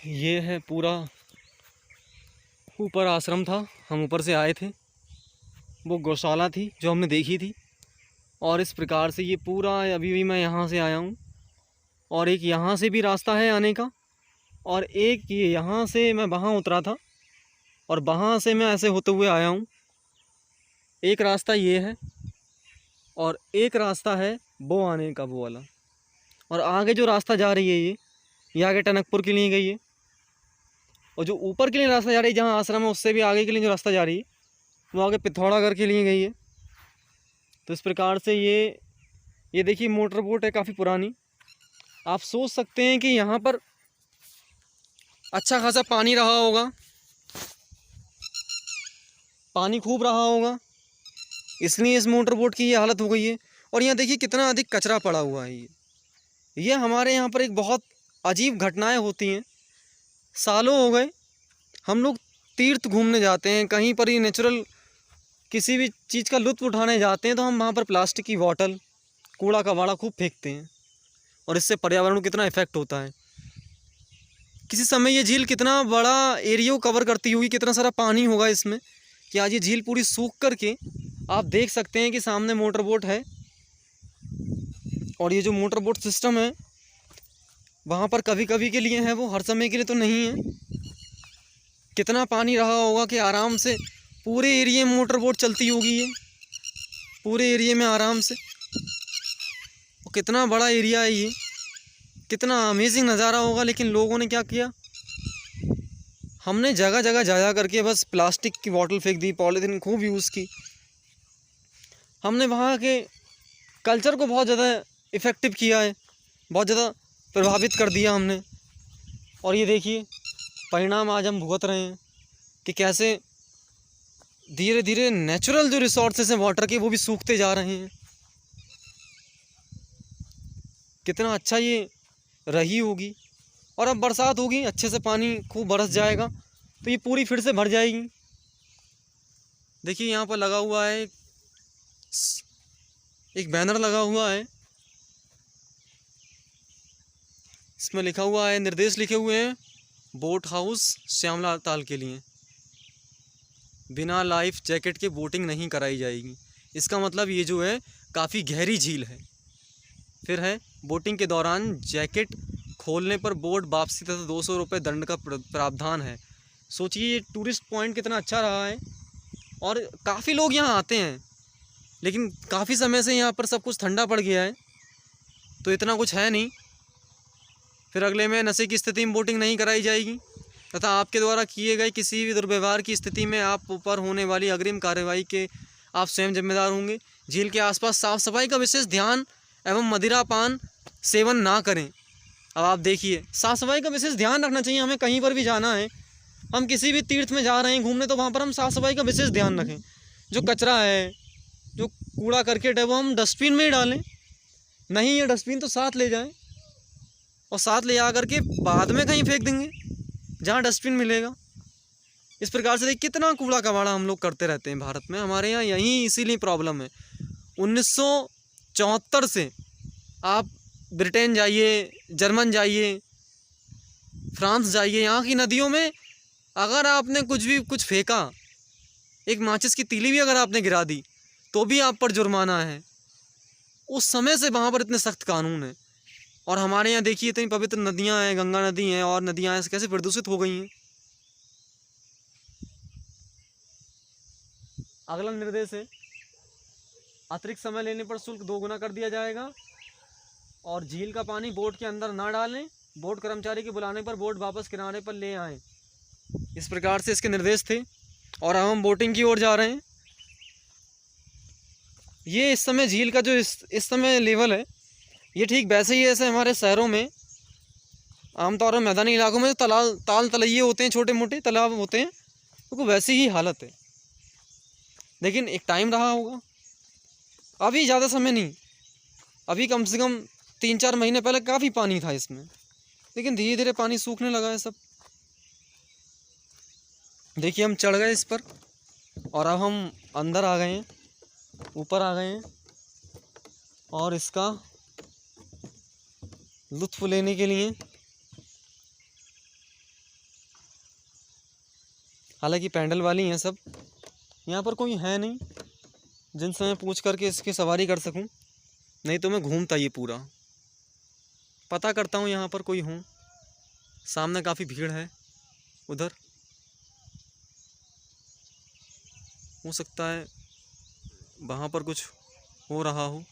ये है पूरा ऊपर आश्रम था, हम ऊपर से आए थे। वो गौशाला थी जो हमने देखी थी। और इस प्रकार से ये पूरा अभी भी मैं यहाँ से आया हूँ। और एक यहाँ से भी रास्ता है आने का, और एक ये यहाँ से मैं वहाँ उतरा था और वहाँ से मैं ऐसे होते हुए आया हूँ। एक रास्ता ये है और एक रास्ता है वो आने का, वो वाला। और आगे जो रास्ता जा रही है ये आगे टनकपुर के लिए गई है। और जो ऊपर के लिए रास्ता जा रही है जहाँ आश्रम है, उससे भी आगे के लिए जो रास्ता जा रही है वो आगे पिथौरागढ़ के लिए गई है। तो इस प्रकार से ये देखिए मोटर बोट है काफ़ी पुरानी। आप सोच सकते हैं कि यहाँ पर अच्छा खासा पानी रहा होगा, पानी खूब रहा होगा, इसलिए इस मोटर बोट की ये हालत हो गई है। और यहाँ देखिए कितना अधिक कचरा पड़ा हुआ है। ये हमारे यहाँ पर एक बहुत अजीब घटनाएं होती हैं। सालों हो गए हम लोग तीर्थ घूमने जाते हैं, कहीं पर ही नेचुरल किसी भी चीज़ का लुत्फ़ उठाने जाते हैं, तो हम वहाँ पर प्लास्टिक की बॉटल, कूड़ा कबाड़ा खूब फेंकते हैं। और इससे पर्यावरण को कितना इफ़ेक्ट होता है। किसी समय ये झील कितना बड़ा एरिया को कवर करती होगी, कितना सारा पानी होगा इसमें, कि आज ये झील पूरी सूख करके आप देख सकते हैं कि सामने मोटर बोट है। और ये जो मोटर बोट सिस्टम है वहाँ पर कभी कभी के लिए है, वो हर समय के लिए तो नहीं है। कितना पानी रहा होगा कि आराम से पूरे एरिया में मोटर बोट चलती होगी ये, पूरे एरिया में आराम से। और कितना बड़ा एरिया है ये, कितना अमेजिंग नज़ारा होगा। लेकिन लोगों ने क्या किया, हमने जगह जगह जा करके बस प्लास्टिक की बोतल फेंक दी, पॉलीथीन खूब यूज़ की। हमने वहाँ के कल्चर को बहुत ज़्यादा इफ़ेक्टिव किया है, बहुत ज़्यादा प्रभावित कर दिया हमने। और ये देखिए परिणाम आज हम भुगत रहे हैं कि कैसे धीरे धीरे नेचुरल जो रिसोर्सेज हैं वाटर के, वो भी सूखते जा रहे हैं। कितना अच्छा ये रही होगी। और अब बरसात होगी, अच्छे से पानी खूब बरस जाएगा तो ये पूरी फिर से भर जाएगी। देखिए यहाँ पर लगा हुआ है एक बैनर लगा हुआ है, इसमें लिखा हुआ है, निर्देश लिखे हुए हैं, बोट हाउस श्यामला ताल के लिए बिना लाइफ जैकेट के बोटिंग नहीं कराई जाएगी। इसका मतलब ये जो है काफ़ी गहरी झील है। फिर है बोटिंग के दौरान जैकेट खोलने पर बोट वापसी तथा 200 रुपये दंड का प्रावधान है। सोचिए ये टूरिस्ट पॉइंट कितना अच्छा रहा है और काफ़ी लोग यहाँ आते हैं। लेकिन काफ़ी समय से यहाँ पर सब कुछ ठंडा पड़ गया है तो इतना कुछ है नहीं। फिर अगले में नशे की स्थिति में बोटिंग नहीं कराई जाएगी तथा आपके द्वारा किए गए किसी भी दुर्व्यवहार की स्थिति में आप ऊपर होने वाली अग्रिम कार्रवाई के आप स्वयं जिम्मेदार होंगे। झील के आसपास साफ सफाई का विशेष ध्यान एवं मदिरापान सेवन ना करें। अब आप देखिए साफ सफाई का विशेष ध्यान रखना चाहिए। हमें कहीं पर भी जाना है, हम किसी भी तीर्थ में जा रहे हैं घूमने, तो वहाँ पर हम साफ सफाई का विशेष ध्यान रखें। जो कचरा है, जो कूड़ा करकट है, वो हम डस्टबिन में ही डालें। नहीं है डस्टबिन तो साथ ले जाएं और साथ ले जा करके बाद में कहीं फेंक देंगे जहाँ डस्टबिन मिलेगा। इस प्रकार से देखिए कितना कूड़ा कबाड़ा हम लोग करते रहते हैं भारत में। हमारे यहाँ यही इसीलिए प्रॉब्लम है। 1974 से आप ब्रिटेन जाइए, जर्मन जाइए, फ्रांस जाइए, यहाँ की नदियों में अगर आपने कुछ फेंका, एक माचिस की तीली भी अगर आपने गिरा दी तो भी आप पर जुर्माना है। उस समय से वहाँ पर इतने सख्त कानून हैं। और हमारे यहाँ देखिए इतनी पवित्र नदियाँ हैं, गंगा नदी हैं और नदियाँ कैसे प्रदूषित हो गई हैं। अगला निर्देश है, अतिरिक्त समय लेने पर शुल्क 2 गुना कर दिया जाएगा और झील का पानी बोट के अंदर ना डालें। बोट कर्मचारी के बुलाने पर बोट वापस किनारे पर ले आएं। इस प्रकार से इसके निर्देश थे और अब हम बोटिंग की ओर जा रहे हैं। ये इस समय झील का जो इस समय लेवल है, ये ठीक वैसे ही ऐसे हमारे शहरों में आमतौर पर मैदानी इलाकों में ताल तलैये होते हैं, छोटे मोटे तालाब होते हैं, तो वैसी ही हालत है। लेकिन एक टाइम रहा होगा, अभी ज़्यादा समय नहीं, अभी कम से कम 3-4 महीने पहले काफ़ी पानी था इसमें, लेकिन धीरे धीरे पानी सूखने लगा है सब। देखिए हम चढ़ गए इस पर और अब हम अंदर आ गए हैं, ऊपर आ गए हैं और इसका लुत्फ़ लेने के लिए हालांकि पैडल वाली हैं सब। यहाँ पर कोई है नहीं जिनसे मैं पूछ करके इसकी सवारी कर सकूं, नहीं तो मैं घूमता ये पूरा। पता करता हूँ यहाँ पर कोई हो। सामने काफ़ी भीड़ है, उधर हो सकता है वहाँ पर कुछ हो रहा हो।